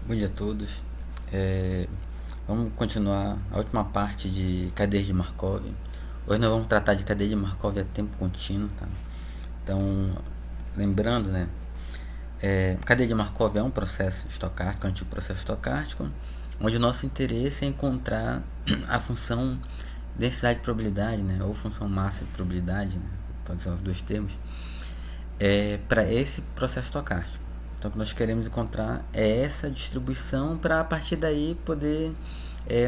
Bom dia a todos. Vamos continuar a última parte de cadeia de Markov. Hoje nós vamos tratar de cadeia de Markov a tempo contínuo. Tá? Então, lembrando, né? Cadeia de Markov é um processo estocástico, um antigo processo estocástico, onde o nosso interesse é encontrar a função densidade de probabilidade, né? Ou função massa de probabilidade, né? Pode ser os dois termos, para esse processo estocástico. Então, o que nós queremos encontrar é essa distribuição para a partir daí poder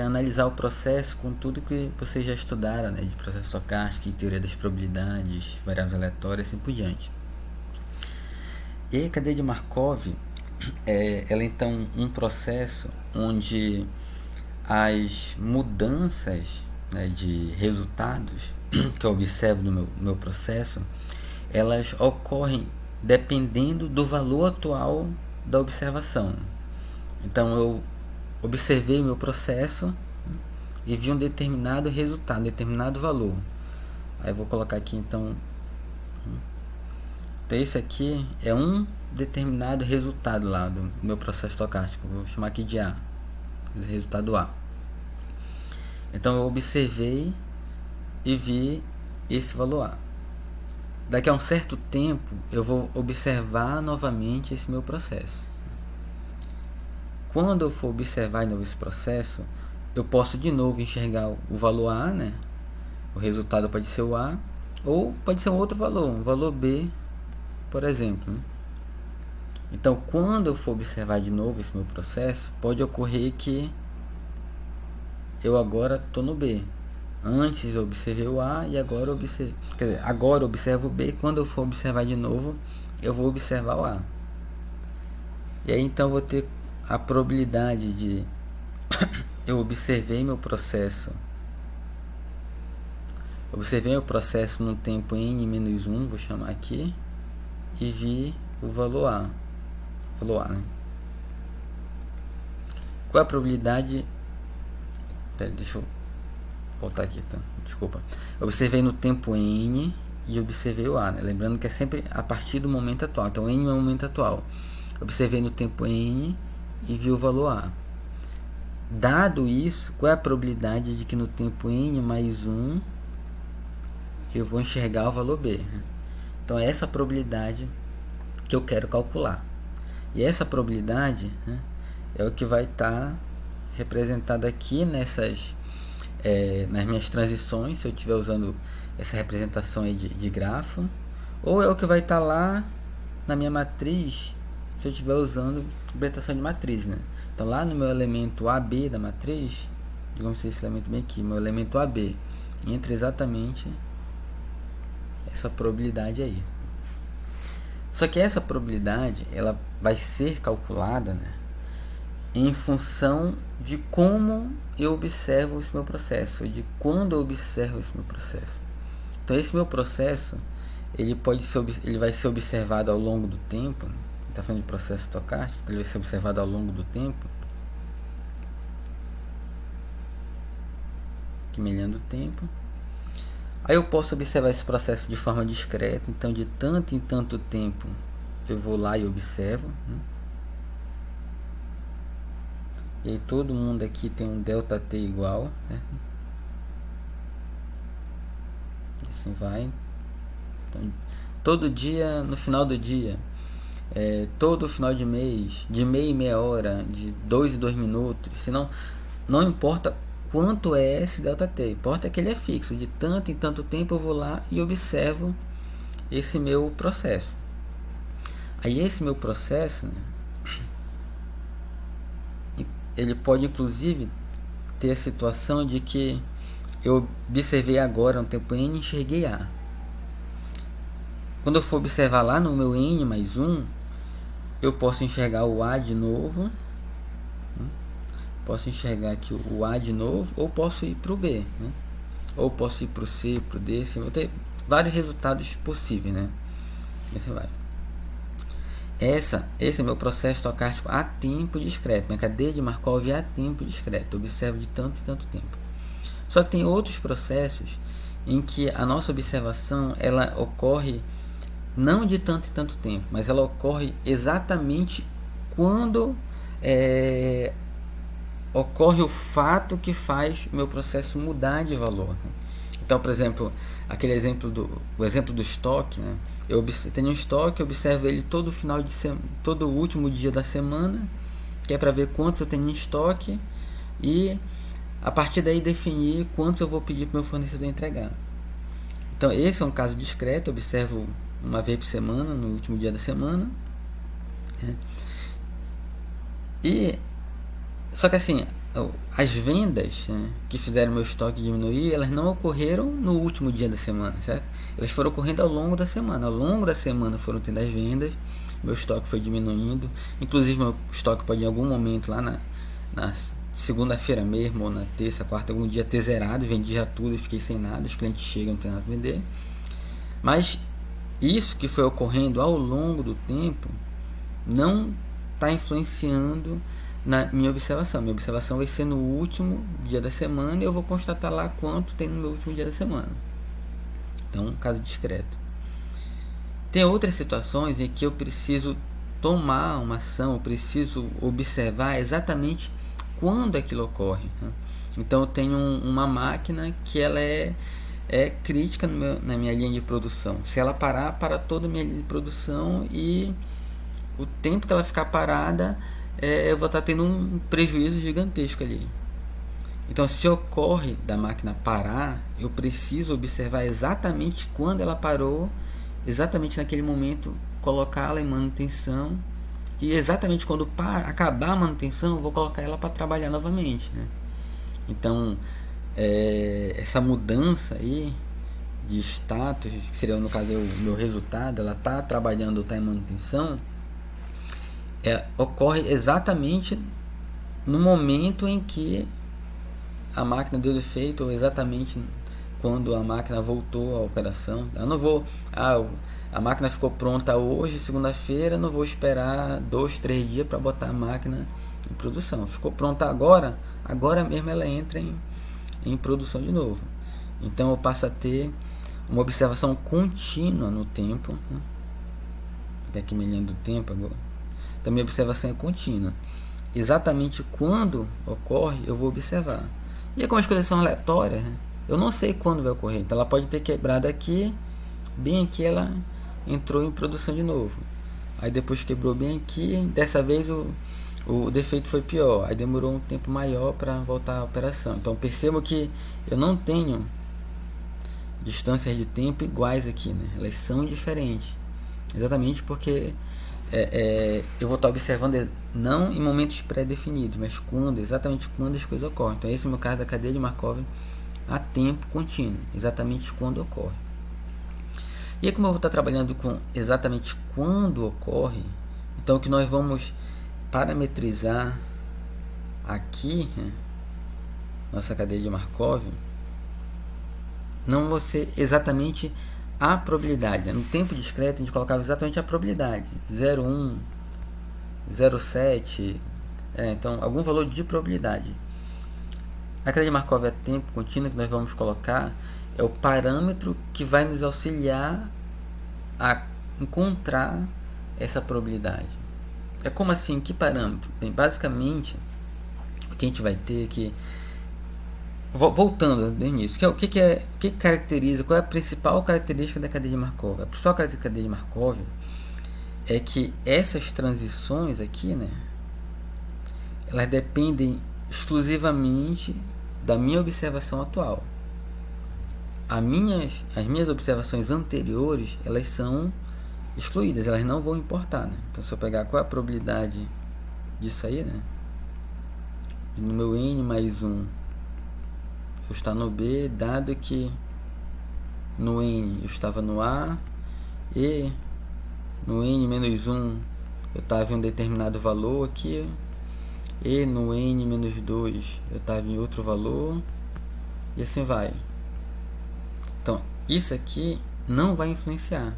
analisar o processo com tudo que vocês já estudaram, né, de processo estocástico, teoria das probabilidades, variáveis aleatórias e assim por diante. E a cadeia de Markov ela é então um processo onde as mudanças, né, de resultados que eu observo no meu processo, elas ocorrem dependendo do valor atual da observação. Então eu observei o meu processo e vi um determinado resultado, um determinado valor. Aí eu vou colocar aqui então esse aqui é um determinado resultado lá do meu processo estocástico. Vou chamar aqui de A, resultado A. Então eu observei e vi esse valor A. Daqui a um certo tempo eu vou observar novamente esse meu processo. Quando eu for observar de novo esse processo, eu posso de novo enxergar o valor A, né? O resultado pode ser o A, ou pode ser um outro valor, um valor B, por exemplo, né? Então, quando eu for observar de novo esse meu processo, pode ocorrer que eu agora estou no B. Antes eu observei o A e agora eu observo o B. Quando eu for observar de novo, eu vou observar o A. E aí então eu vou ter a probabilidade de eu observei meu processo no tempo n-1, vou chamar aqui, e vi o valor A. Né? Qual é a probabilidade? Deixa eu voltar aqui, tá? Desculpa. Eu observei no tempo n e observei o A, né? Lembrando que é sempre a partir do momento atual. Então n é o momento atual. Observei no tempo n e vi o valor A. Dado isso, qual é a probabilidade de que no tempo n mais 1 eu vou enxergar o valor B? Então é essa probabilidade que eu quero calcular. E essa probabilidade, né, é o que vai estar representado aqui nas minhas transições, se eu estiver usando essa representação aí de grafo, ou é o que vai estar lá na minha matriz, se eu estiver usando representação de matriz, né? Então lá no meu elemento AB da matriz, digamos esse elemento bem aqui, meu elemento AB, entra exatamente essa probabilidade aí. Só que essa probabilidade ela vai ser calculada, né, em função de como eu observo esse meu processo, de quando eu observo esse meu processo. Então esse meu processo ele vai ser observado ao longo do tempo. Está falando de processo estocástico, ele vai ser observado ao longo do tempo, aqui melhando o tempo. Aí eu posso observar esse processo de forma discreta, então de tanto em tanto tempo eu vou lá e observo, né? E aí todo mundo aqui tem um ΔT igual, né? E assim vai. Então, todo dia, no final do dia, todo final de mês, de meia em meia hora, de 2 em 2 minutos, senão não importa quanto é esse ΔT, importa que ele é fixo, de tanto em tanto tempo eu vou lá e observo esse meu processo. Aí esse meu processo, né, ele pode inclusive ter a situação de que eu observei agora um tempo n e enxerguei A. Quando eu for observar lá no meu n mais 1, eu posso enxergar o A de novo, posso enxergar aqui o A de novo, ou posso ir para o B, né? Ou posso ir para o C, para o D, assim, vou ter vários resultados possíveis, né? Assim vai. Esse é meu processo estocástico a tempo discreto. Minha cadeia de Markov é a tempo discreto. Eu observo de tanto e tanto tempo. Só que tem outros processos em que a nossa observação ela ocorre não de tanto e tanto tempo, mas ela ocorre exatamente quando ocorre o fato que faz o meu processo mudar de valor. Então, por exemplo, o exemplo do estoque, né? Eu tenho um estoque, observo ele todo último dia da semana, que é para ver quantos eu tenho em estoque e a partir daí definir quantos eu vou pedir para o meu fornecedor entregar. Então, esse é um caso discreto, eu observo uma vez por semana, no último dia da semana. Né? Só que assim, as vendas, né, que fizeram meu estoque diminuir, elas não ocorreram no último dia da semana, certo? Elas foram ocorrendo ao longo da semana. Ao longo da semana foram tendo as vendas, meu estoque foi diminuindo. Inclusive, meu estoque pode em algum momento lá na segunda-feira mesmo, ou na terça, quarta, algum dia ter zerado, vendi já tudo e fiquei sem nada. Os clientes chegam, não tem nada para vender. Mas isso que foi ocorrendo ao longo do tempo não está influenciando na minha observação. Minha observação vai ser no último dia da semana e eu vou constatar lá quanto tem no meu último dia da semana. Então, caso discreto. Tem outras situações em que eu preciso tomar uma ação, eu preciso observar exatamente quando aquilo ocorre. Né? Então, eu tenho uma máquina que ela é crítica na minha linha de produção. Se ela parar, para toda a minha linha de produção e o tempo que ela ficar parada, eu vou estar tendo um prejuízo gigantesco ali. Então, se ocorre da máquina parar, eu preciso observar exatamente quando ela parou, exatamente naquele momento, colocá-la em manutenção e exatamente quando acabar a manutenção, eu vou colocar ela para trabalhar novamente. Né? Então, essa mudança aí de status, que seria no caso o meu resultado, ela está trabalhando ou está em manutenção, ocorre exatamente no momento em que a máquina deu defeito, ou exatamente quando a máquina voltou à operação. Eu não vou, a máquina ficou pronta hoje, segunda-feira, não vou esperar 2, 3 dias para botar a máquina em produção. Ficou pronta agora mesmo ela entra em produção de novo. Então eu passo a ter uma observação contínua no tempo. Aqui me lembro do tempo agora. Então minha observação é contínua. Exatamente quando ocorre, eu vou observar. E como as coisas são aleatórias, né? Eu não sei quando vai ocorrer. Então ela pode ter quebrado aqui, bem aqui ela entrou em produção de novo. Aí depois quebrou bem aqui, dessa vez o defeito foi pior. Aí demorou um tempo maior para voltar à operação. Então percebo que eu não tenho distâncias de tempo iguais aqui, né? Elas são diferentes. Exatamente porque eu vou estar observando não em momentos pré-definidos, mas exatamente quando as coisas ocorrem. Então esse é o meu caso da cadeia de Markov a tempo contínuo, exatamente quando ocorre. E aí, como eu vou estar trabalhando com exatamente quando ocorre, então o que nós vamos parametrizar aqui, né, nossa cadeia de Markov, não vai ser exatamente a probabilidade. Né? No tempo discreto a gente colocava exatamente a probabilidade, 0,1, 0,7, então algum valor de probabilidade. A cadeia de Markov a tempo contínuo que nós vamos colocar é o parâmetro que vai nos auxiliar a encontrar essa probabilidade. É como assim? Que parâmetro? Bem, basicamente, o que a gente vai ter aqui, voltando do início, o que caracteriza, qual é a principal característica da cadeia de Markov? A principal característica da cadeia de Markov é que essas transições aqui, né, elas dependem exclusivamente da minha observação atual. As minhas observações anteriores, elas são excluídas, elas não vão importar, né? Então se eu pegar qual é a probabilidade disso aí, né? No meu N mais 1 eu estar no B, dado que no N eu estava no A e no N menos 1 eu estava em um determinado valor aqui e no N menos 2 eu estava em outro valor e assim vai. Então isso aqui não vai influenciar.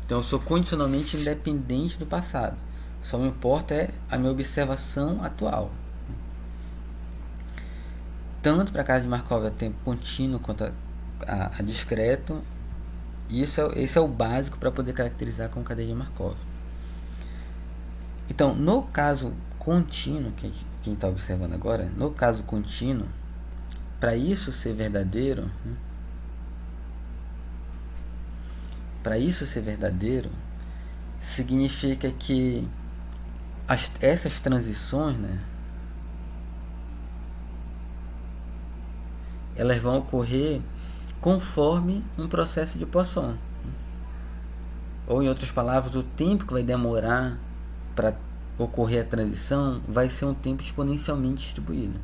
Então eu sou condicionalmente independente do passado. Só me importa a minha observação atual. Tanto para a cadeia de Markov a tempo contínuo quanto a discreto. Esse é o básico para poder caracterizar como cadeia de Markov. Então, no caso contínuo, que a gente está observando agora, no caso contínuo, para isso ser verdadeiro, significa que essas transições, né, elas vão ocorrer conforme um processo de Poisson. Ou, em outras palavras, o tempo que vai demorar para ocorrer a transição vai ser um tempo exponencialmente distribuído.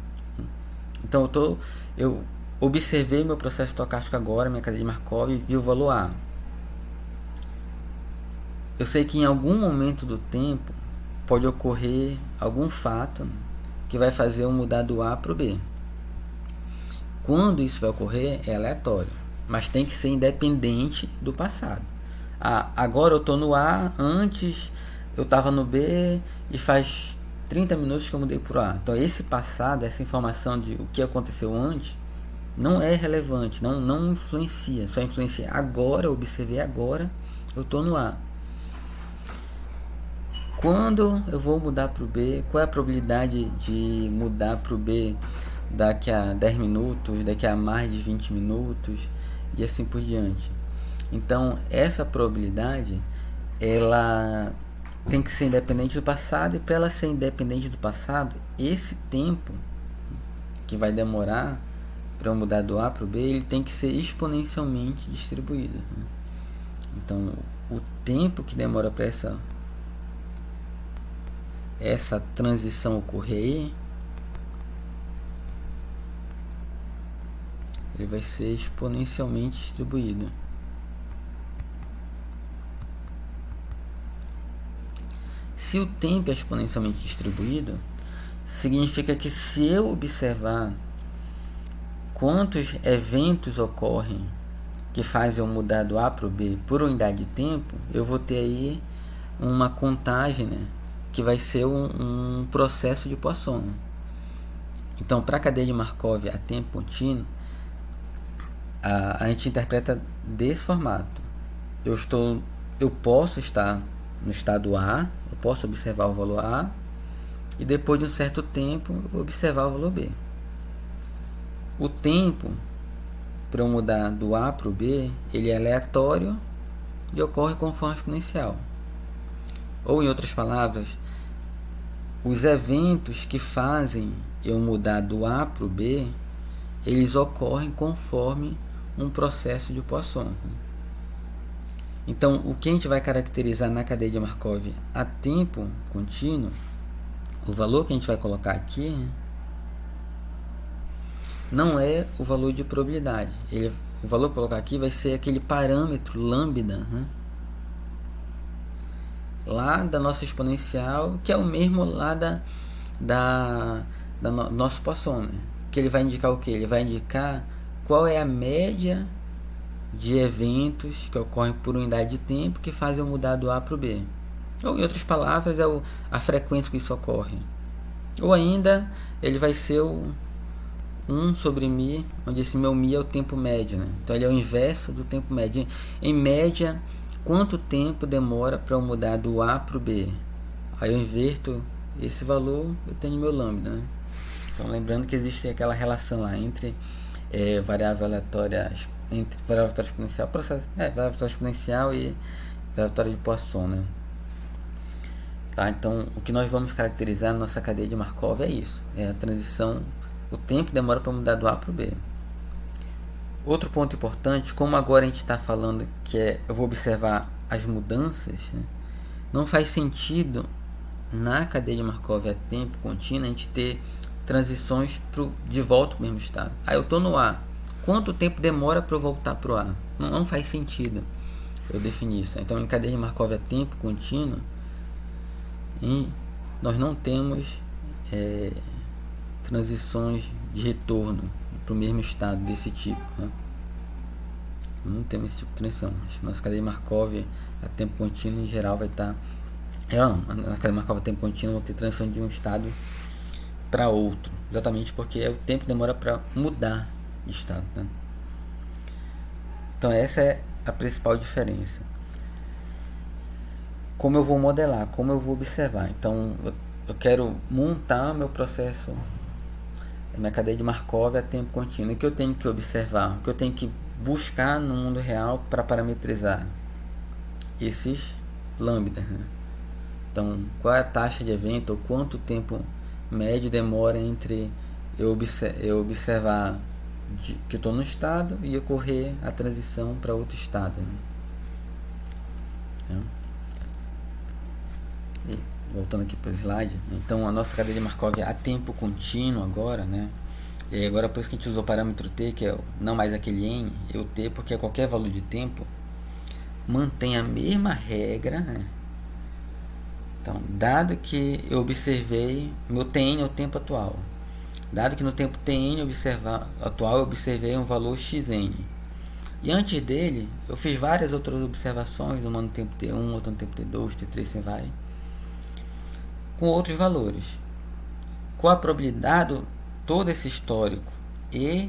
Então eu observei meu processo estocástico agora, minha cadeia de Markov, e vi o valor A. Eu sei que em algum momento do tempo pode ocorrer algum fato que vai fazer eu mudar do A para o B. Quando isso vai ocorrer é aleatório, mas tem que ser independente do passado. Agora eu estou no A, antes eu estava no B e faz 30 minutos que eu mudei para o A. Então esse passado, essa informação de o que aconteceu antes, não é relevante, não influencia, só influencia agora, eu observei agora, eu estou no A. Quando eu vou mudar para o B, qual é a probabilidade de mudar para o B daqui a 10 minutos, daqui a mais de 20 minutos e assim por diante. Então, essa probabilidade, ela tem que ser independente do passado, e para ela ser independente do passado, esse tempo que vai demorar para eu mudar do A para o B, ele tem que ser exponencialmente distribuído. Então, o tempo que demora para essa transição ocorrer, ele vai ser exponencialmente distribuído. Se o tempo é exponencialmente distribuído, significa que se eu observar quantos eventos ocorrem que fazem eu mudar do A para o B por unidade de tempo, eu vou ter aí uma contagem, né, que vai ser um processo de Poisson. Então, para a cadeia de Markov a tempo contínuo, a gente interpreta desse formato. Eu posso estar no estado A, eu posso observar o valor A, e depois de um certo tempo observar o valor B. O tempo para eu mudar do A para o B, ele é aleatório e ocorre conforme exponencial. Ou, em outras palavras, os eventos que fazem eu mudar do A para o B, eles ocorrem conforme um processo de Poisson. Então, o que a gente vai caracterizar na cadeia de Markov a tempo contínuo, o valor que a gente vai colocar aqui, não é o valor de probabilidade. O valor que eu vou colocar aqui vai ser aquele parâmetro lambda, lá da nossa exponencial, que é o mesmo lá da nosso Poisson, né? Que ele vai indicar o que? Ele vai indicar qual é a média de eventos que ocorrem por unidade de tempo que fazem eu mudar do A para o B. Ou, em outras palavras, é a frequência que isso ocorre. Ou ainda, ele vai ser o 1 sobre μ, onde esse meu μ é o tempo médio, né? Então ele é o inverso do tempo médio. Em média, quanto tempo demora para eu mudar do A para o B? Aí eu inverto esse valor, eu tenho meu lambda, né? Então, lembrando que existe aquela relação lá entre variável aleatória exponencial, variável aleatória exponencial e variável aleatória de Poisson, né? Tá, então o que nós vamos caracterizar na nossa cadeia de Markov é isso, é a transição, o tempo que demora para mudar do A para o B. Outro ponto importante, como agora a gente está falando que eu vou observar as mudanças, né? Não faz sentido na cadeia de Markov a tempo contínuo a gente ter transições de volta para o mesmo estado. Aí eu estou no A, quanto tempo demora para eu voltar para o A? Não faz sentido eu definir isso. Então, em cadeia de Markov a tempo contínuo, nós não temos transições de retorno para o mesmo estado desse tipo, né? Não temos esse tipo de transição. Nossa cadeia de Markov a tempo contínuo em geral vai estar na cadeia de Markov a tempo contínuo vai ter transição de um estado para outro, exatamente porque é o tempo que demora para mudar de estado, né? Então essa é a principal diferença. Como eu vou modelar, como eu vou observar. Então eu quero montar meu processo, minha cadeia de Markov a tempo contínuo. O que eu tenho que observar, o que eu tenho que buscar no mundo real para parametrizar esses lambdas, né? Então, qual é a taxa de evento, ou quanto tempo médio demora entre eu observar que eu estou no estado e ocorrer a transição para outro estado, né? E, voltando aqui para o slide, então a nossa cadeia de Markov é a tempo contínuo agora, né? E agora por isso que a gente usou o parâmetro t, que é não mais aquele n, e o t porque qualquer valor de tempo mantém a mesma regra, né? Então, dado que eu observei, meu Tn é o tempo atual. Dado que no tempo Tn atual eu observei um valor Xn. E antes dele, eu fiz várias outras observações, uma no tempo T1, outra no tempo T2, T3, assim vai, com outros valores. Com a probabilidade, todo esse histórico e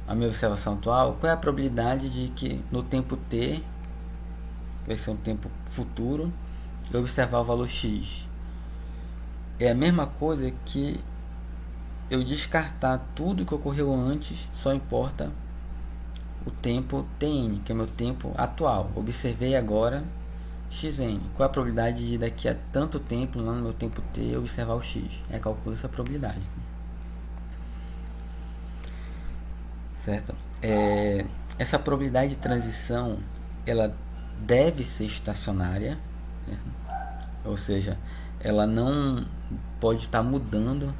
a minha observação atual, qual é a probabilidade de que no tempo T, vai ser um tempo futuro, eu observar o valor X? É a mesma coisa que eu descartar tudo que ocorreu antes, só importa o tempo Tn, que é meu tempo atual. Observei agora Xn. Qual a probabilidade de daqui a tanto tempo, lá no meu tempo T, eu observar o X? Calculo essa probabilidade. Certo? Essa probabilidade de transição, ela deve ser estacionária, né? Ou seja, ela não pode estar mudando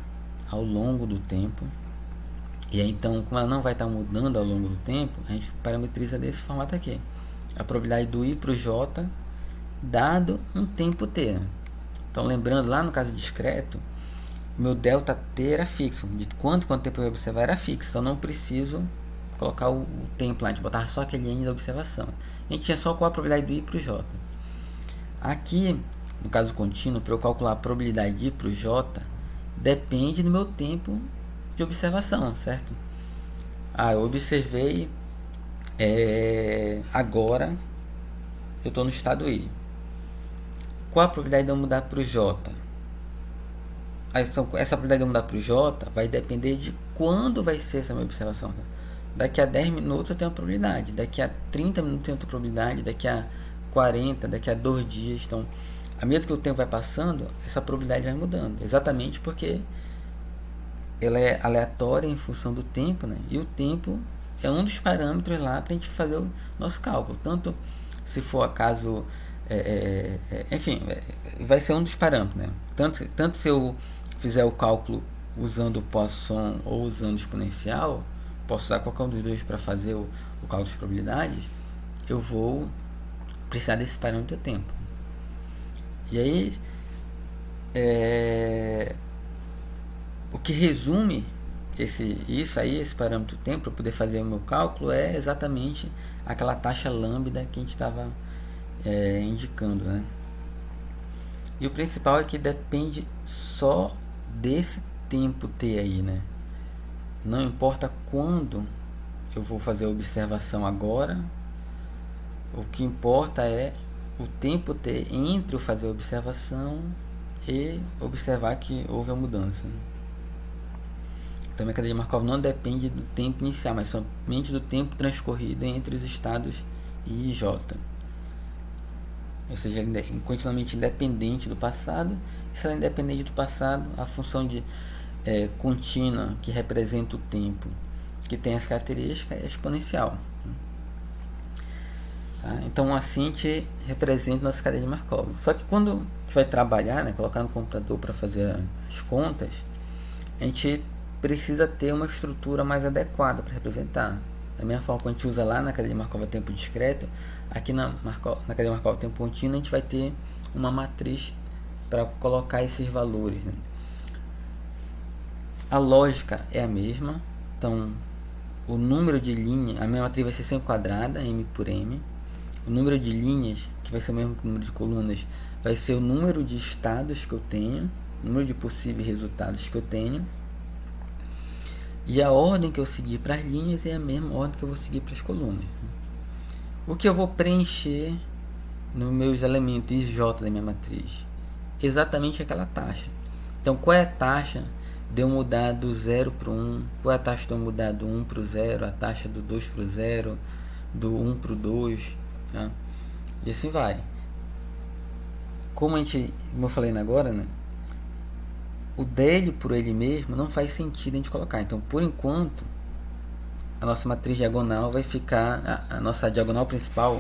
ao longo do tempo. E aí, então, como ela não vai estar mudando ao longo do tempo, a gente parametriza desse formato aqui. A probabilidade do I para o J dado um tempo T. Então, lembrando, lá no caso discreto, meu delta T era fixo. De quanto tempo eu ia observar era fixo. Então, não preciso colocar o tempo lá. A gente botava só aquele N da observação. A gente tinha só qual a probabilidade do I para o J. Aqui, no caso contínuo, para eu calcular a probabilidade de I para o J, depende do meu tempo de observação, certo? Eu observei, agora eu estou no estado I. Qual a probabilidade de eu mudar para o J? Essa probabilidade de eu mudar para o J vai depender de quando vai ser essa minha observação. Daqui a 10 minutos eu tenho uma probabilidade, daqui a 30 minutos eu tenho outra probabilidade, daqui a 40, daqui a 2 dias. Então, à medida que o tempo vai passando, essa probabilidade vai mudando, exatamente porque ela é aleatória em função do tempo, né? E o tempo é um dos parâmetros lá para a gente fazer o nosso cálculo. Tanto se for acaso, enfim, vai ser um dos parâmetros, né? Tanto se eu fizer o cálculo usando Poisson ou usando exponencial, posso usar qualquer um dos dois para fazer o cálculo de probabilidades, eu vou precisar desse parâmetro de tempo. E aí, o que resume esse parâmetro tempo para poder fazer o meu cálculo é exatamente aquela taxa lambda que a gente estava indicando, né? E o principal é que depende só desse tempo T aí, né? Não importa quando eu vou fazer a observação agora, o que importa é o tempo T entre eu fazer a observação e observar que houve a mudança. Então, a cadeia de Markov não depende do tempo inicial, mas somente do tempo transcorrido entre os estados I e J. Ou seja, ele é continuamente independente do passado. E se ela é independente do passado, a função de contínua, que representa o tempo, que tem essa característica, é exponencial. Tá? Então, assim a gente representa nossa cadeia de Markov. Só que quando a gente vai trabalhar, né, colocar no computador para fazer as contas, a gente precisa ter uma estrutura mais adequada para representar. Da mesma forma que a gente usa lá na cadeia de Markov a tempo discreto, aqui na cadeia de Markov a tempo contínuo, a gente vai ter uma matriz para colocar esses valores, né? A lógica é a mesma, então o número de linhas, a minha matriz vai ser sempre quadrada, m por m. O número de linhas, que vai ser o mesmo que o número de colunas, vai ser o número de estados que eu tenho, o número de possíveis resultados que eu tenho. E a ordem que eu seguir para as linhas é a mesma ordem que eu vou seguir para as colunas. O que eu vou preencher nos meus elementos J da minha matriz? exatamente aquela taxa. Então, qual é a taxa de eu mudar do 0 para o 1? Qual é a taxa de eu mudar do 1 para o 0? A taxa do 2 para o 0? Do 1 para o 2? Tá? E assim vai. Como eu falei agora, né? O dele por ele mesmo não faz sentido a gente colocar. Então, por enquanto, a nossa matriz diagonal vai ficar, a nossa diagonal principal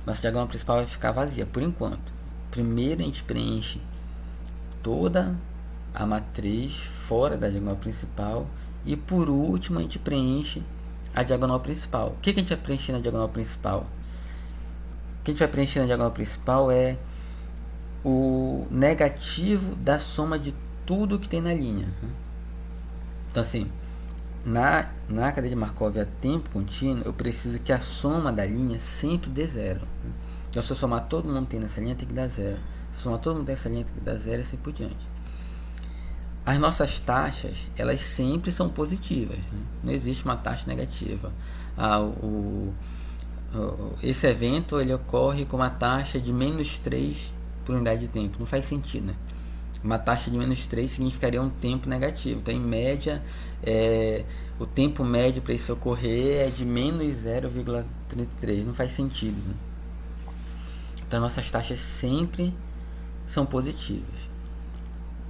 vai ficar vazia, por enquanto. Primeiro a gente preenche toda a matriz fora da diagonal principal e por último a gente preenche a diagonal principal. O que a gente vai preencher na diagonal principal? O que a gente vai preencher na diagonal principal é o negativo da soma de tudo que tem na linha. Então assim, na cadeia de Markov a tempo contínuo, eu preciso que a soma da linha sempre dê zero. Então se eu somar todo mundo que tem nessa linha, tem que dar zero. Se eu somar todo mundo nessa linha, tem que dar zero e assim por diante. As nossas taxas, elas sempre são positivas, né? Não existe uma taxa negativa. Esse evento ele ocorre com uma taxa de menos 3 por unidade de tempo. Não faz sentido, né? Uma taxa de menos 3 significaria um tempo negativo. Então, em média, o tempo médio para isso ocorrer é de menos 0,33. Não faz sentido, né? Então, nossas taxas sempre são positivas.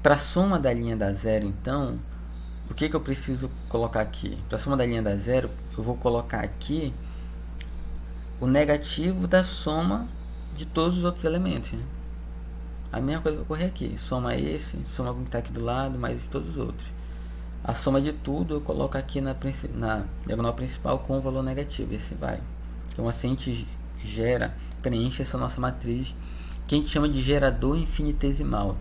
Para a soma da linha da zero, então, o que eu preciso colocar aqui? Para a soma da linha da zero, eu vou colocar aqui o negativo da soma de todos os outros elementos, né? A mesma coisa vai ocorrer aqui. Soma esse, soma o que está aqui do lado, mais todos os outros. A soma de tudo eu coloco aqui na diagonal principal com o valor negativo. E assim vai. Então assim a gente preenche essa nossa matriz, que a gente chama de gerador infinitesimal.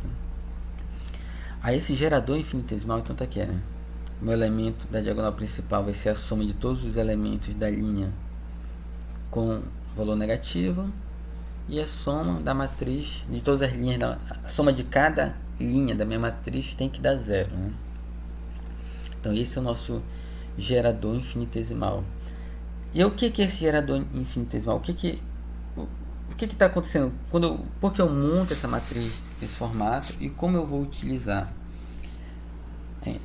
Aí esse gerador infinitesimal, então tá aqui, né? O meu elemento da diagonal principal vai ser a soma de todos os elementos da linha com valor negativo. E a soma da matriz de todas as linhas, a soma de cada linha da minha matriz tem que dar zero, né? Então esse é o nosso gerador infinitesimal. E o que é esse gerador infinitesimal? O que está acontecendo porque eu monto essa matriz nesse formato e como eu vou utilizar?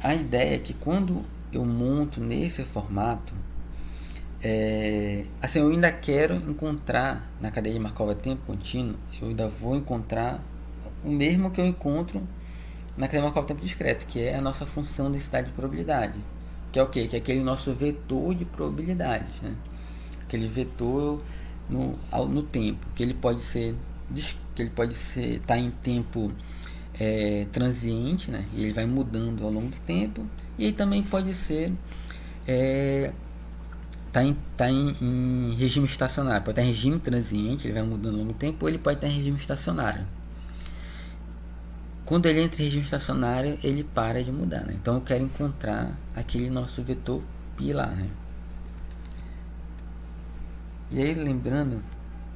A ideia é que quando eu monto nesse formato, assim, eu ainda quero encontrar na cadeia de Markov a tempo contínuo, eu ainda vou encontrar o mesmo que eu encontro na cadeia de Markov a tempo discreto, que é a nossa função densidade de probabilidade, que é o quê? Que é aquele nosso vetor de probabilidades, né? Aquele vetor no tempo, que ele pode ser tá em tempo transiente, né? E ele vai mudando ao longo do tempo, e ele também pode ser tá em regime estacionário, pode estar em regime transiente, ele vai mudando ao longo do tempo, ou ele pode estar em regime estacionário. Quando ele entra em regime estacionário, ele para de mudar, né? Então eu quero encontrar aquele nosso vetor π lá, né? E aí, lembrando,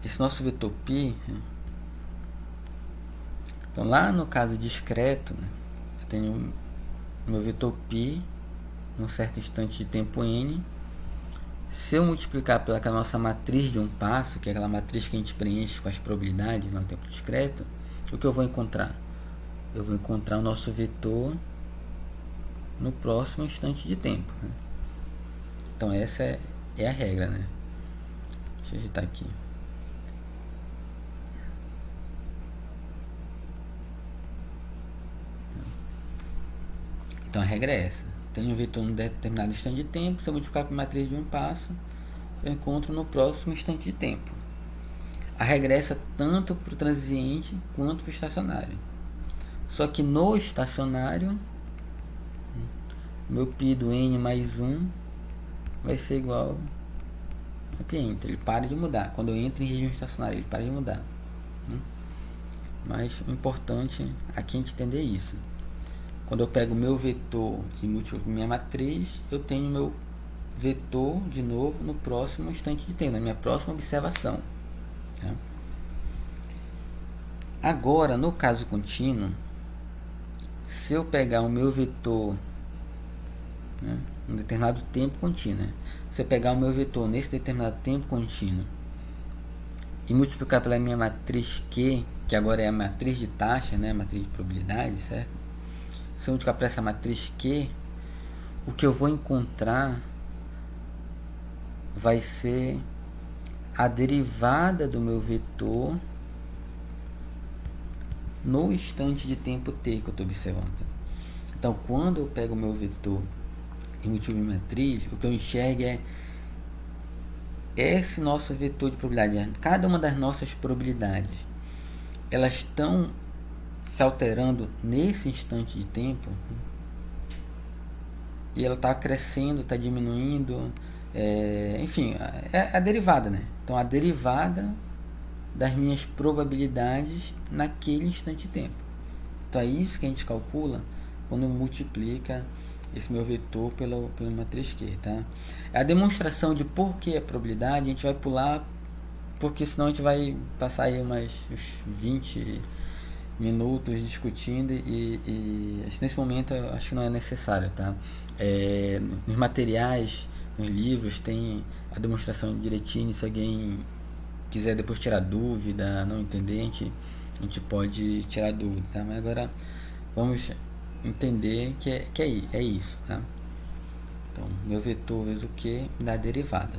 esse nosso vetor π, né? Então lá no caso discreto, né, eu tenho o meu vetor π num certo instante de tempo n. Se eu multiplicar pela nossa matriz de um passo, que é aquela matriz que a gente preenche com as probabilidades no tempo discreto, o que eu vou encontrar? Eu vou encontrar o nosso vetor no próximo instante de tempo, né? Então essa é a regra, né? Deixa eu ajeitar aqui. Então a regra é essa. Tenho um vetor em determinado instante de tempo. Se eu multiplicar por matriz de um passo, eu encontro no próximo instante de tempo. A regra é essa tanto para o transiente quanto para o estacionário. Só que no estacionário, meu π do n mais 1 vai ser igual a π. Então ele para de mudar. Quando eu entro em regime estacionário, ele para de mudar. Mas o importante aqui é a gente entender isso. Quando eu pego o meu vetor e multiplico minha matriz, eu tenho meu vetor de novo no próximo instante de tempo, na minha próxima observação. Tá? Agora, no caso contínuo, se eu pegar o meu vetor, né, um determinado tempo contínuo, né? Se eu pegar o meu vetor nesse determinado tempo contínuo e multiplicar pela minha matriz Q, que agora é a matriz de taxa, né, a matriz de probabilidade, certo? Se eu multiplicar para essa matriz Q, o que eu vou encontrar vai ser a derivada do meu vetor no instante de tempo t que eu estou observando. Então, quando eu pego o meu vetor e multiplico a matriz, o que eu enxergo é esse nosso vetor de probabilidade. Cada uma das nossas probabilidades, elas estão se alterando nesse instante de tempo, e ela está crescendo, está diminuindo, enfim, é a derivada, né? Então, a derivada das minhas probabilidades naquele instante de tempo. Então, é isso que a gente calcula quando multiplica esse meu vetor pela matriz Q, tá? A demonstração de por que a probabilidade a gente vai pular, porque senão a gente vai passar aí uns 20 minutos discutindo e nesse momento eu acho que não é necessário, tá? Nos materiais, nos livros tem a demonstração direitinho. Se alguém quiser depois tirar dúvida, não entender, a gente pode tirar dúvida, tá? Mas agora vamos entender que é isso, tá? Então, meu vetor vezes o que dá a derivada.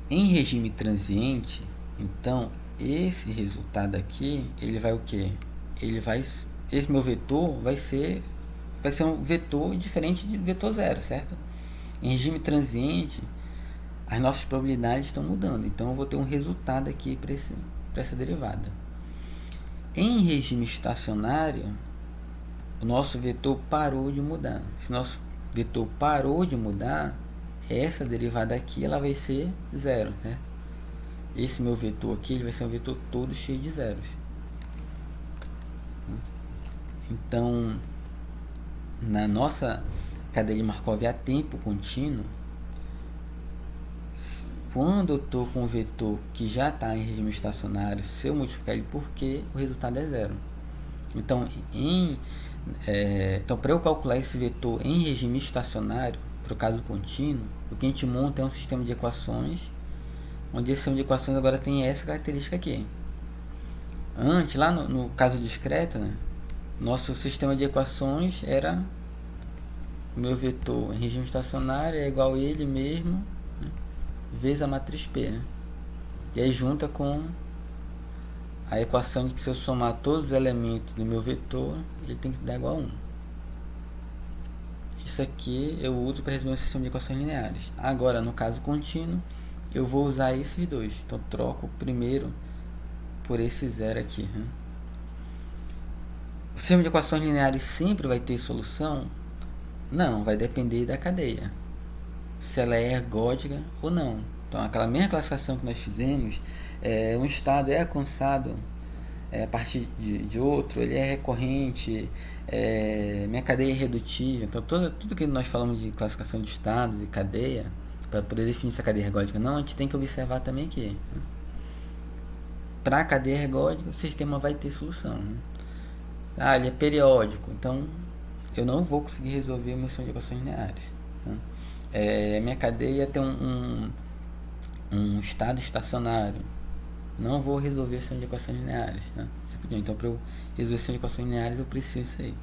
Em regime transiente, então, esse resultado aqui, ele vai o que? Esse meu vetor vai ser um vetor diferente de vetor zero, certo? Em regime transiente, as nossas probabilidades estão mudando, então eu vou ter um resultado aqui para essa derivada. Em regime estacionário, o nosso vetor parou de mudar. Se nosso vetor parou de mudar, essa derivada aqui ela vai ser zero, né? Esse meu vetor aqui ele vai ser um vetor todo cheio de zeros. Então, na nossa cadeia de Markov a tempo contínuo, quando eu estou com um vetor que já está em regime estacionário, se eu multiplicar ele por Q, o resultado é zero. Então, então para eu calcular esse vetor em regime estacionário, para o caso contínuo, o que a gente monta é um sistema de equações, onde esse sistema de equações agora tem essa característica aqui. Antes, lá no caso discreto, né, nosso sistema de equações era o meu vetor em regime estacionário é igual a ele mesmo, né, vezes a matriz P, né? E aí junta com a equação de que se eu somar todos os elementos do meu vetor, ele tem que dar igual a 1. Isso aqui eu uso para resolver o sistema de equações lineares. Agora, no caso contínuo, eu vou usar esses dois. Então, troco primeiro por esse zero aqui, né? O sistema de equações lineares sempre vai ter solução? Não, vai depender da cadeia, se ela é ergódica ou não. Então, aquela mesma classificação que nós fizemos, um estado é alcançado a partir de outro, ele é recorrente, minha cadeia é irredutível. Então, tudo que nós falamos de classificação de estados e cadeia, para poder definir se a cadeia é ergódica ou não, a gente tem que observar também que, né, para a cadeia ergódica, o sistema vai ter solução, né? Ele é periódico, então eu não vou conseguir resolver uma missão de equações lineares, né? Minha cadeia tem um estado estacionário, não vou resolver a missão de equações lineares, né? Então, para eu resolver a missão de equações lineares, eu preciso disso aí.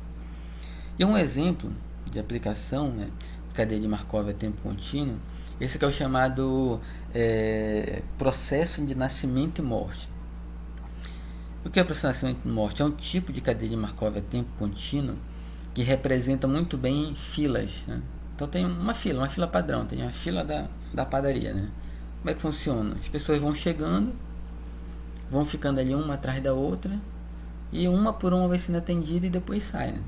E um exemplo de aplicação, né, de cadeia de Markov a tempo contínuo, esse aqui é o chamado processo de nascimento e morte. O que é o processo de nascimento e morte? É um tipo de cadeia de Markov a tempo contínuo que representa muito bem filas, né? Então tem uma fila padrão, tem a fila da padaria, né? Como é que funciona? As pessoas vão chegando, vão ficando ali uma atrás da outra, e uma por uma vai sendo atendida e depois sai, né?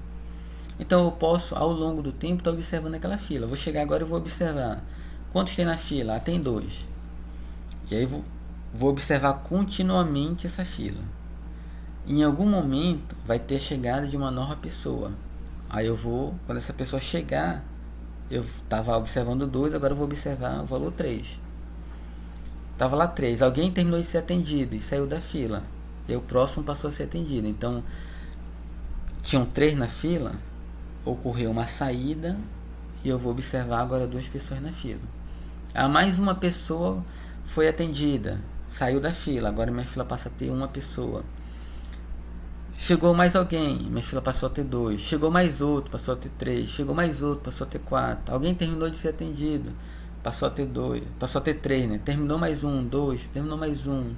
Então eu posso, ao longo do tempo, estar observando aquela fila. Vou chegar agora e vou observar quantos tem na fila. Tem 2. E aí vou observar continuamente essa fila. Em algum momento vai ter a chegada de uma nova pessoa. Aí eu vou, quando essa pessoa chegar, eu estava observando 2, agora eu vou observar o valor 3. Estava lá 3, alguém terminou de ser atendido e saiu da fila. E o próximo passou a ser atendido. Então, tinham 3 na fila, ocorreu uma saída e eu vou observar agora 2 pessoas na fila. Mais uma pessoa foi atendida, saiu da fila, agora minha fila passa a ter uma pessoa. Chegou mais alguém, minha fila passou a ter 2. Chegou mais outro, passou a ter 3. Chegou mais outro, passou a ter 4. Alguém terminou de ser atendido, passou a ter 2. Passou a ter 3, né? Terminou mais 1, 2. Terminou mais 1,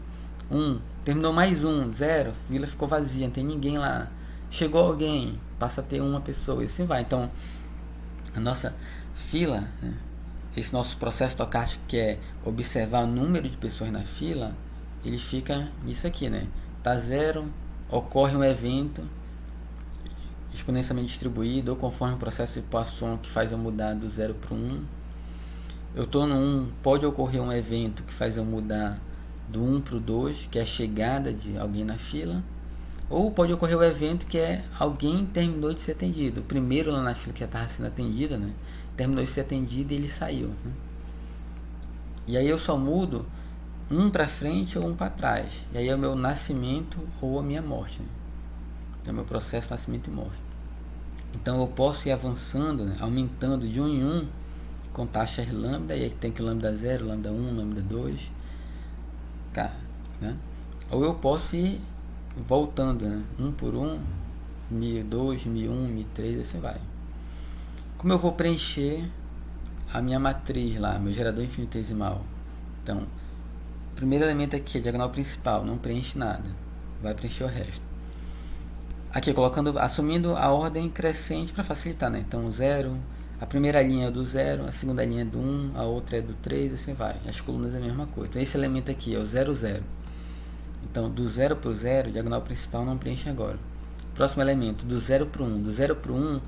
1. Terminou mais 1, 0. A fila ficou vazia, não tem ninguém lá. Chegou alguém, passa a ter uma pessoa, e assim vai. Então, a nossa fila, né? Esse nosso processo estocástico, que é observar o número de pessoas na fila, ele fica nisso aqui, né? Tá 0, ocorre um evento exponencialmente distribuído, ou conforme o processo de Poisson, que faz eu mudar do 0 para o 1. Eu estou no 1, pode ocorrer um evento que faz eu mudar do 1 para o 2, que é a chegada de alguém na fila. Ou pode ocorrer o evento que é alguém terminou de ser atendido. O primeiro lá na fila que já estava sendo atendido, né? Terminou de ser atendido e ele saiu, né? E aí eu só mudo um para frente ou um para trás. E aí é o meu nascimento ou a minha morte, né? É o meu processo de nascimento e morte. Então eu posso ir avançando, né? Aumentando de 1 em 1 com taxas lambda. E aí tem que lambda 0, lambda 1, lambda 2, né? Ou eu posso ir voltando, né? 1 por 1, 1002, 1001, 1003, assim vai. Como eu vou preencher a minha matriz lá, meu gerador infinitesimal? Então, primeiro elemento aqui, a diagonal principal, não preenche nada, vai preencher o resto. Aqui, colocando, assumindo a ordem crescente para facilitar, né? Então, 0, a primeira linha é do 0, a segunda linha é do 1, a outra é do 3, assim vai. As colunas é a mesma coisa. Então, esse elemento aqui é o 0, 0. Então, do 0 para o 0, diagonal principal não preenche agora. Próximo elemento, do 0 para o 1. Do 0 para o 1,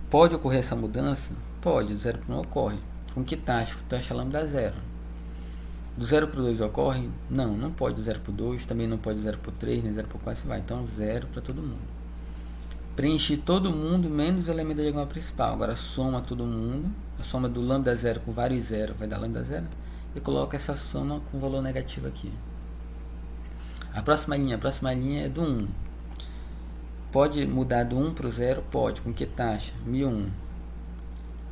pode ocorrer essa mudança? Pode, do 0 para o 1 ocorre. Com que taxa? Com taxa lambda 0. Do 0 para o 2 ocorre? Não, não pode do 0 para o 2, também não pode do 0 para o 3, nem 0 para o 4, vai. Então, 0 para todo mundo. Preenchi todo mundo, menos o elemento da diagonal principal. Agora, soma todo mundo. A soma do lambda 0 com vários 0 vai dar lambda 0. E coloca essa soma com valor negativo aqui. A próxima linha é do 1. Pode mudar do 1 para o 0? Pode. Com que taxa? 1001.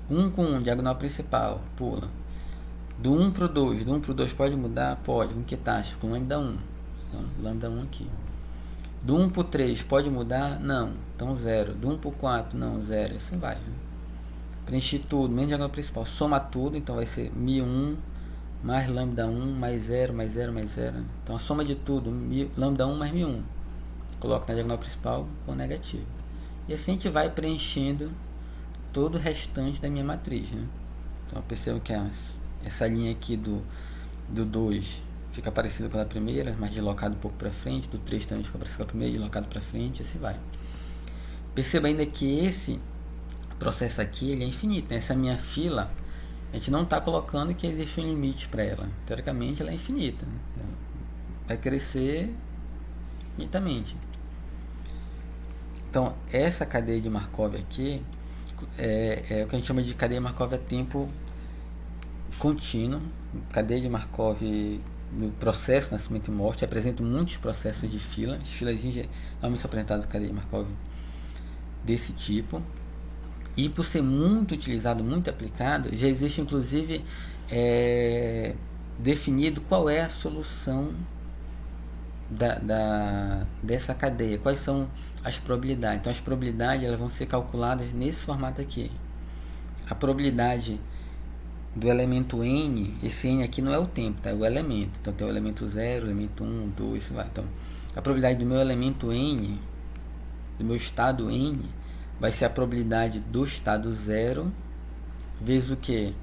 1 com 1, diagonal principal, pula. Do 1 para o 2. Do 1 para o 2 pode mudar? Pode. Com que taxa? Com lambda 1. Então, lambda 1 aqui. Do 1 para o 3 pode mudar? Não. Então, 0. Do 1 para o 4, não, 0. Assim vai. Né? Preenchi tudo, menos diagonal principal. Soma tudo, então vai ser 1001 mais lambda 1 mais 0, mais 0, mais 0. Então, a soma de tudo, lambda 1 mais 1001. Coloco na diagonal principal com negativo. E assim a gente vai preenchendo todo o restante da minha matriz, né? Então, percebo que essa linha aqui do 2 fica parecida com a primeira, mas deslocado um pouco para frente. Do 3 também fica parecido com a primeira, deslocado para frente, assim vai. Perceba ainda que esse processo aqui ele é infinito, né? Essa minha fila, a gente não está colocando que existe um limite para ela. Teoricamente, ela é infinita, né? Vai crescer infinitamente. Então, essa cadeia de Markov aqui é o que a gente chama de cadeia Markov a tempo contínuo. Cadeia de Markov no processo nascimento e morte apresenta muitos processos de fila. As filas normalmente são apresentadas na cadeia de Markov desse tipo. E por ser muito utilizado, muito aplicado, já existe inclusive definido qual é a solução dessa cadeia, quais são as probabilidades. Então as probabilidades elas vão ser calculadas nesse formato aqui. A probabilidade do elemento n, esse n aqui não é o tempo, tá? É o elemento. Então tem o elemento 0, o elemento 1, 2, assim vai. Então a probabilidade do meu elemento n, do meu estado n, vai ser a probabilidade do estado 0 vezes o que?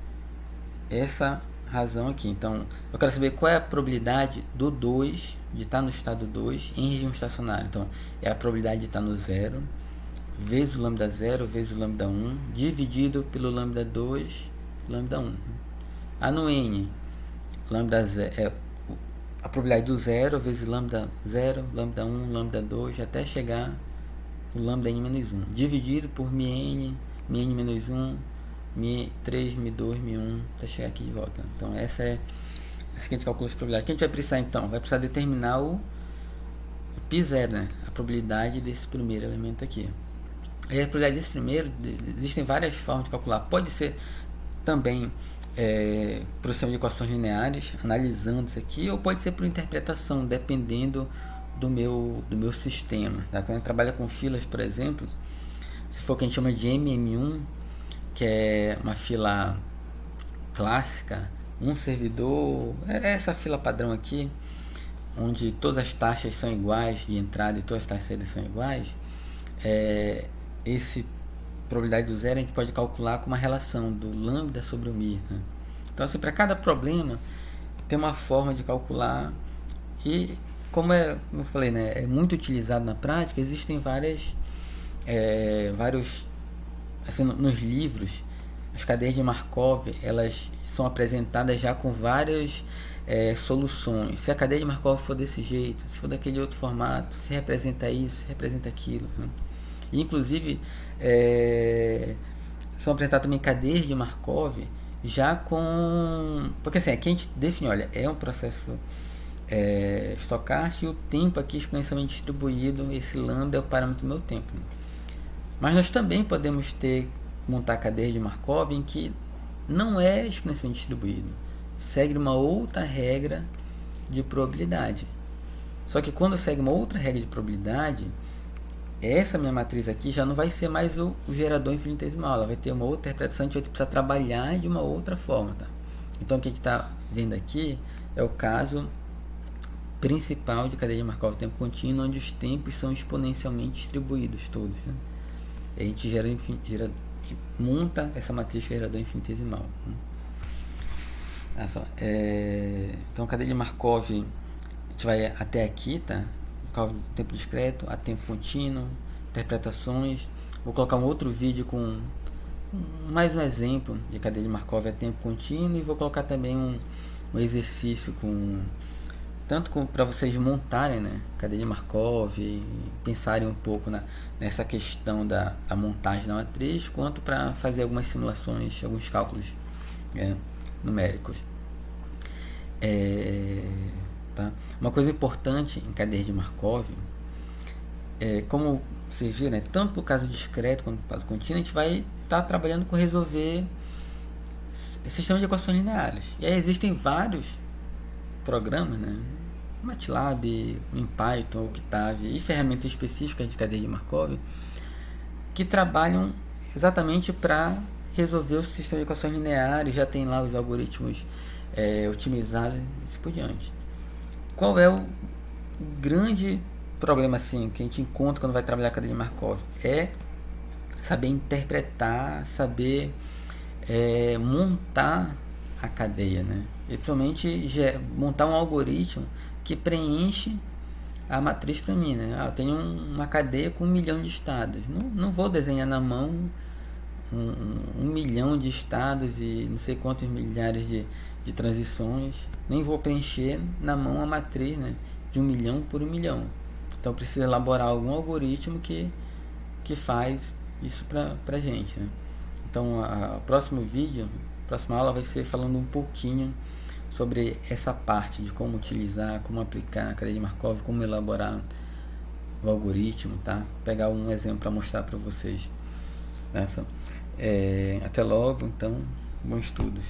Essa razão aqui. Então eu quero saber qual é a probabilidade do 2 de estar no estado 2 em região estacionária. Então é a probabilidade de estar no 0 vezes o lambda 0 vezes o lambda 1 dividido pelo lambda 2 lambda 1. No n, lambda 0 é a probabilidade do 0 vezes lambda 0, lambda 1, lambda 2 até chegar o lambda n menos 1 dividido por μn, μn menos 1, μ3, μ2, μ1 até chegar aqui de volta. Então essa é assim que a gente calcula as probabilidades. O que a gente vai precisar então? Vai precisar determinar o π0, né? A probabilidade desse primeiro elemento aqui. Aí a probabilidade desse primeiro, existem várias formas de calcular. Pode ser também por sistema de equações lineares, analisando isso aqui, ou pode ser por interpretação, dependendo do meu sistema. Tá? Quando a gente trabalha com filas, por exemplo, se for o que a gente chama de MM1, que é uma fila clássica, um servidor, é essa fila padrão aqui, onde todas as taxas são iguais de entrada e todas as taxas de saída são iguais, esse probabilidade do zero a gente pode calcular com uma relação do lambda sobre o mi. Né? Então, assim, para cada problema tem uma forma de calcular, e como eu falei, né, é muito utilizado na prática, existem vários, assim, nos livros, as cadeias de Markov, elas são apresentadas já com várias soluções. Se a cadeia de Markov for desse jeito, se for daquele outro formato, se representa isso, se representa aquilo. Né? E, inclusive, são apresentadas também cadeias de Markov já com... Porque assim, aqui a gente define, olha, é um processo estocástico e o tempo aqui exponencialmente distribuído, esse lambda é o parâmetro do meu tempo. Né? Mas nós também podemos montar cadeias de Markov em que não é exponencialmente distribuído, segue uma outra regra de probabilidade. Só que quando segue uma outra regra de probabilidade, essa minha matriz aqui já não vai ser mais o gerador infinitesimal, ela vai ter uma outra interpretação, a gente vai precisar trabalhar de uma outra forma. Tá? Então o que a gente está vendo aqui é o caso principal de cadeia de Markov tempo contínuo, onde os tempos são exponencialmente distribuídos todos. Né? A gente monta essa matriz gerador infinitesimal. Né? Então, cadeia de Markov, a gente vai até aqui, tá? Tempo discreto, a tempo contínuo, interpretações. Vou colocar um outro vídeo com mais um exemplo de cadeia de Markov a tempo contínuo, e vou colocar também um exercício tanto para vocês montarem, né, cadeia de Markov e pensarem um pouco nessa questão da montagem da matriz, quanto para fazer algumas simulações, alguns cálculos numéricos. Tá? Uma coisa importante em cadeia de Markov, como vocês viram, né, tanto no caso discreto quanto no caso contínuo, a gente vai estar trabalhando com resolver sistemas de equações lineares. E aí existem vários programas, né, MATLAB, em Python, Octave e ferramentas específicas de cadeia de Markov que trabalham exatamente para resolver o sistema de equações lineares, já tem lá os algoritmos otimizados e assim por diante. Qual é o grande problema assim, que a gente encontra quando vai trabalhar a cadeia de Markov? É saber interpretar, saber montar a cadeia, né? E principalmente montar um algoritmo que preenche a matriz para mim, né? Eu tenho uma cadeia com 1 milhão de estados. Não vou desenhar na mão 1 milhão de estados e não sei quantos milhares de transições. Nem vou preencher na mão a matriz, né, de 1 milhão por 1 milhão. Então preciso elaborar algum algoritmo que faz isso pra gente, né? Então o próximo vídeo, a próxima aula vai ser falando um pouquinho sobre essa parte de como utilizar, como aplicar a cadeia de Markov, como elaborar o algoritmo, tá? Vou pegar um exemplo para mostrar para vocês. Até logo, então, bons estudos.